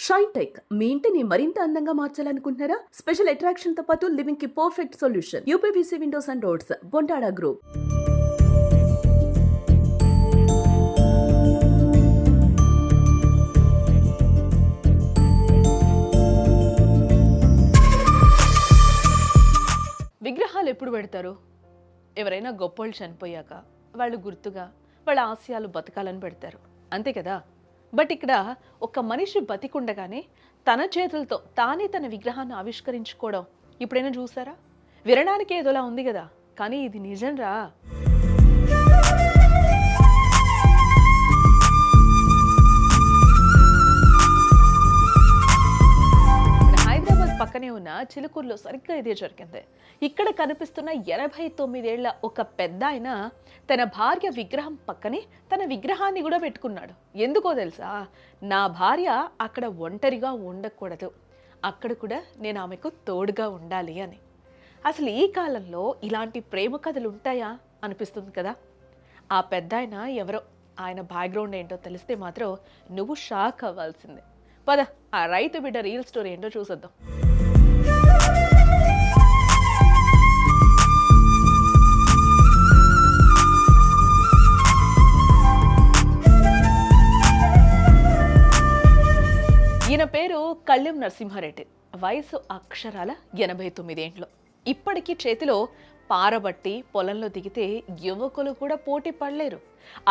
Shine tech మీ ఇంటిని మరింత అందంగా మార్చాలనుకుంటున్నారా? స్పెషల్ అట్రాక్షన్ తో పాటు లివింగ్ కి perfect solution. UPVC windows and doors, Bontada group. విగ్రహాలు ఎప్పుడు పెడతారు? ఎవరైనా గొప్పోళ్ళు చనిపోయాక వాళ్ళు గుర్తుగా వాళ్ళ ఆశయాలు బతకాలని పెడతారు, అంతే కదా. బట్ ఇక్కడ ఒక మనిషి బతికుండగానే తన చేతులతో తానే తన విగ్రహాన్ని ఆవిష్కరించుకోవడం ఇప్పుడైనా చూసారా? వినడానికి ఏదోలా ఉంది కదా, కానీ ఇది నిజం రా. పక్కనే ఉన్న చిలుకూరులో సరిగ్గా ఇదే జరిగింది. ఇక్కడ కనిపిస్తున్న 89 ఏళ్ల ఒక పెద్ద ఆయన తన భార్య విగ్రహం పక్కనే తన విగ్రహాన్ని కూడా పెట్టుకున్నాడు. ఎందుకో తెలుసా? నా భార్య అక్కడ ఒంటరిగా ఉండకూడదు, అక్కడ కూడా నేను ఆమెకు తోడుగా ఉండాలి అని. అసలు ఈ కాలంలో ఇలాంటి ప్రేమ కథలు ఉంటాయా అనిపిస్తుంది కదా. ఆ పెద్ద ఆయన ఎవరో, ఆయన బ్యాక్గ్రౌండ్ ఏంటో తెలిస్తే మాత్రం నువ్వు షాక్ అవ్వాల్సిందే. పద ఆ రైతు బిడ్డ రియల్ స్టోరీ ఏంటో చూసేద్దాం. ఈయన పేరు కళ్యం నరసింహారెడ్డి. వయసు అక్షరాల 89 ఏండ్లు. ఇప్పటికీ చేతిలో పారబట్టి పొలంలో దిగితే యువకులు కూడా పోటీ పడలేరు.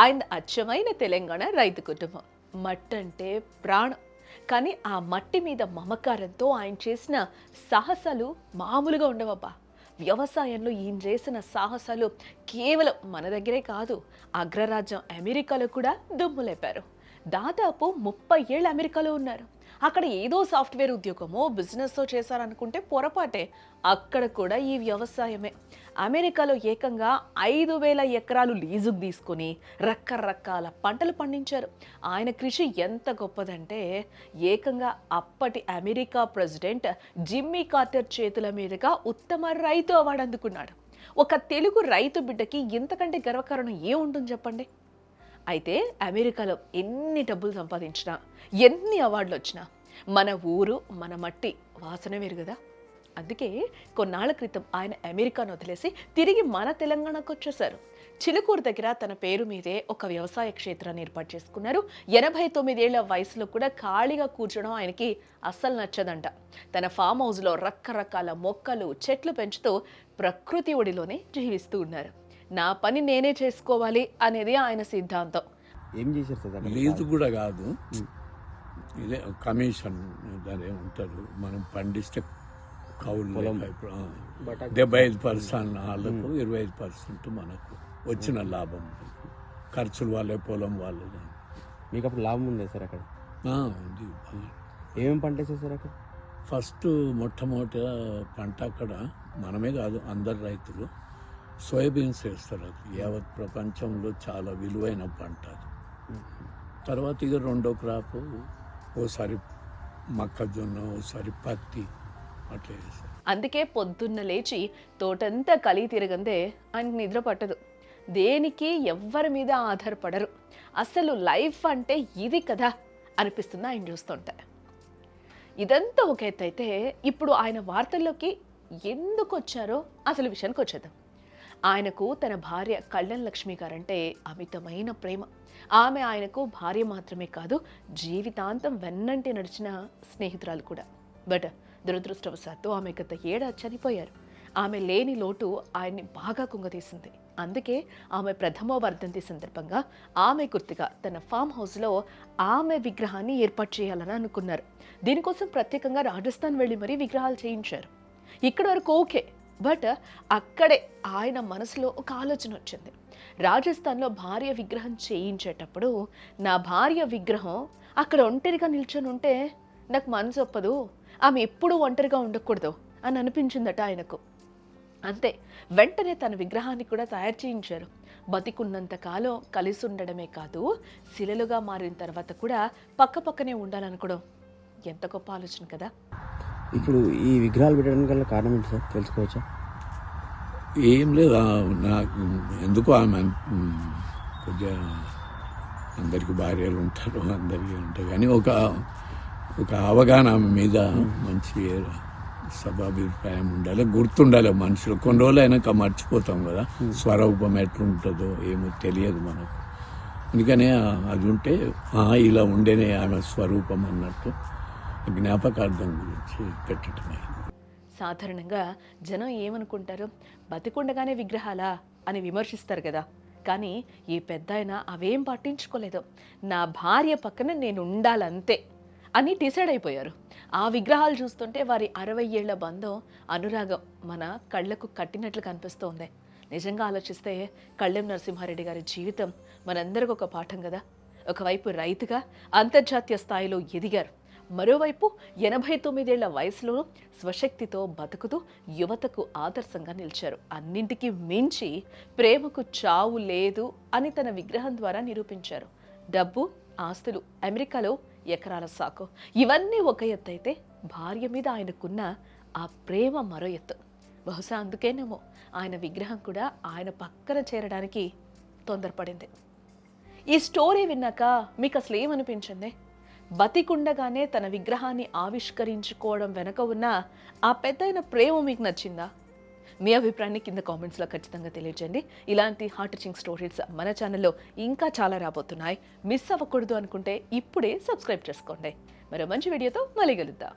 ఆయన అచ్చమైన తెలంగాణ రైతు కుటుంబం. మట్టంటే ప్రాణం. కానీ ఆ మట్టి మీద మమకారంతో ఆయన చేసిన సాహసాలు మామూలుగా ఉండవబ్బా. వ్యవసాయంలో ఈయన చేసిన సాహసాలు కేవలం మన దగ్గరే కాదు, అగ్రరాజ్యం అమెరికాలో కూడా దుమ్ములేపారు. దాదాపు 30 ఏళ్ళు అమెరికాలో ఉన్నారు. అక్కడ ఏదో సాఫ్ట్వేర్ ఉద్యోగమో బిజినెస్తో చేశారనుకుంటే పొరపాటే. అక్కడ కూడా ఈ వ్యవసాయమే. అమెరికాలో ఏకంగా 5,000 ఎకరాలు లీజుకు తీసుకుని రకరకాల పంటలు పండించారు. ఆయన కృషి ఎంత గొప్పదంటే ఏకంగా అప్పటి అమెరికా ప్రెసిడెంట్ జిమ్మీ కార్టర్ చేతుల మీదుగా ఉత్తమ రైతు అవార్డు అందుకున్నాడు. ఒక తెలుగు రైతు బిడ్డకి ఇంతకంటే గర్వకారణం ఏముంటుంది చెప్పండి. అయితే అమెరికాలో ఎన్ని డబ్బులు సంపాదించినా, ఎన్ని అవార్డులు వచ్చినా మన ఊరు మన మట్టి వాసన వేరు కదా. అందుకే కొన్నాళ్ల క్రితం ఆయన అమెరికాను వదిలేసి తిరిగి మన తెలంగాణకు వచ్చేశారు. చిలుకూరు దగ్గర తన పేరు మీదే ఒక వ్యవసాయ క్షేత్రాన్ని ఏర్పాటు చేసుకున్నారు. 89 ఏళ్ల వయసులో కూడా ఖాళీగా కూర్చోవడం ఆయనకి అస్సలు నచ్చదంట. తన ఫామ్ హౌస్లో రకరకాల మొక్కలు చెట్లు పెంచుతూ ప్రకృతి ఒడిలోనే జీవిస్తూ ఉన్నారు. నా పని నేనే చేసుకోవాలి అనేది ఆయన సిద్ధాంతం. ఏం చేశారు సార్? లీజు కూడా కాదు, ఇదే కమిషన్ దాని ఉంటారు. మనం పండిస్తే కౌలు 75% వాళ్ళకు, 25% మనకు వచ్చిన లాభం. ఖర్చులు వాళ్ళే, పొలం వాళ్ళే. మీకు అప్పుడు లాభం ఉందా సార్ అక్కడ? ఉంది. ఏమేమి పంట వేసారు సార్ అక్కడ? ఫస్ట్ మొట్టమొదటి పంట అక్కడ మనమే కాదు అందరు రైతులు సోయాబీన్స్ వేస్తారు. అది యావత్ ప్రపంచంలో చాలా విలువైన పంట అది. తర్వాత ఇక రెండో క్రాప్ ఓసారి మొక్కజొన్న, ఓసారి పత్తి అట్లా వేస్తారు. అందుకే పొద్దున్న లేచి తోటంతా కలిగి తిరగందే ఆయనకు నిద్ర పట్టదు. దేనికి ఎవ్వరి మీద ఆధారపడరు. అసలు లైఫ్ అంటే ఇది కదా అనిపిస్తుంది ఆయన చూస్తుంటే. ఇదంతా ఒక ఎత్తు అయితే ఇప్పుడు ఆయన వార్తల్లోకి ఎందుకు వచ్చారో అసలు విషయానికి వచ్చేద్దాం. ఆయనకు తన భార్య కళ్యాణ్ లక్ష్మి గారంటే అమితమైన ప్రేమ. ఆమె ఆయనకు భార్య మాత్రమే కాదు, జీవితాంతం వెన్నంటి నడిచిన స్నేహితురాలు కూడా. బట్ దురదృష్టవశాత్తు ఆమె గత ఏడాది చనిపోయారు. ఆమె లేని లోటు ఆయన్ని బాగా కుంగతీసింది. అందుకే ఆమె ప్రథమ వర్ధంతి సందర్భంగా ఆమె గుర్తుగా తన ఫామ్ హౌస్లో ఆమె విగ్రహాన్ని ఏర్పాటు చేయాలని అనుకున్నారు. దీనికోసం ప్రత్యేకంగా రాజస్థాన్ వెళ్ళి మరీ విగ్రహాలు చేయించారు. ఇక్కడి వరకు ఓకే. బట్ అక్కడే ఆయన మనసులో ఒక ఆలోచన వచ్చింది. రాజస్థాన్లో భార్య విగ్రహం చేయించేటప్పుడు నా భార్య విగ్రహం అక్కడ ఒంటరిగా నిల్చొని ఉంటే నాకు మనసు ఒప్పదు, ఆమె ఎప్పుడూ ఒంటరిగా ఉండకూడదు అని అనిపించిందట ఆయనకు. అంతే, వెంటనే తన విగ్రహాన్ని కూడా తయారు చేయించారు. బతికున్నంత కాలం కలిసి ఉండడమే కాదు, శిలలుగా మారిన తర్వాత కూడా పక్కపక్కనే ఉండాలనుకోవడం ఎంత గొప్ప ఆలోచన కదా. ఇప్పుడు ఈ విగ్రహాలు పెట్టడానికి గల కారణం ఏంటి సార్, తెలుసుకోవచ్చా? ఏం లేదు, నాకు ఎందుకు ఆమె కొద్దిగా అందరికి భార్యలు ఉంటారు, అందరికీ ఉంటాయి. కానీ ఒక ఒక అవగాహన ఆమె మీద మంచి సభాభిప్రాయం ఉండాలి, గుర్తుండాలి మనుషులు. కొన్ని రోజులు అయినాక మర్చిపోతాం కదా, స్వరూపం ఎట్లుంటుందో ఏమో తెలియదు మనకు. అందుకనే అది ఉంటే ఇలా ఉండేనే ఆమె స్వరూపం అన్నట్టు జ్ఞాపకార్థం గురించి పెట్టడమే. సాధారణంగా జనం ఏమనుకుంటారు, బతికుండగానే విగ్రహాలా అని విమర్శిస్తారు కదా. కానీ ఈ పెద్ద ఆయన అవేం పట్టించుకోలేదు. నా భార్య పక్కన నేను ఉండాలంతే అని డిసైడ్ అయిపోయారు. ఆ విగ్రహాలు చూస్తుంటే వారి 60 ఏళ్ల బంధం, అనురాగం మన కళ్ళకు కట్టినట్లు కనిపిస్తోంది. నిజంగా ఆలోచిస్తే కళ్ళెం నరసింహారెడ్డి గారి జీవితం మనందరికి ఒక పాఠం కదా. ఒకవైపు రైతుగా అంతర్జాతీయ స్థాయిలో ఎదిగారు, మరోవైపు 89 ఏళ్ల వయసులో స్వశక్తితో బతుకుతూ యువతకు ఆదర్శంగా నిలిచారు. అన్నింటికీ మించి ప్రేమకు చావు లేదు అని తన విగ్రహం ద్వారా నిరూపించారు. డబ్బు, ఆస్తులు, అమెరికాలో ఎకరాల సాకు, ఇవన్నీ ఒక ఎత్తు అయితే భార్య మీద ఆయనకున్న ఆ ప్రేమ మరో ఎత్తు. బహుశా అందుకేనేమో ఆయన విగ్రహం కూడా ఆయన పక్కన చేరడానికి తొందరపడింది. ఈ స్టోరీ విన్నాక మీకు అసలు ఏమనిపించింది? బతికుండగానే తన విగ్రహాన్ని ఆవిష్కరించుకోవడం వెనక ఉన్న ఆ పెద్దయిన ప్రేమ మీకు నచ్చిందా? మీ అభిప్రాయాన్ని కింద కామెంట్స్లో ఖచ్చితంగా తెలియజేయండి. ఇలాంటి హార్ట్ టచింగ్ స్టోరీస్ మన ఛానల్లో ఇంకా చాలా రాబోతున్నాయి. మిస్ అవ్వకూడదు అనుకుంటే ఇప్పుడే సబ్స్క్రైబ్ చేసుకోండి. మరో మంచి వీడియోతో మళ్ళీ కలుద్దాం.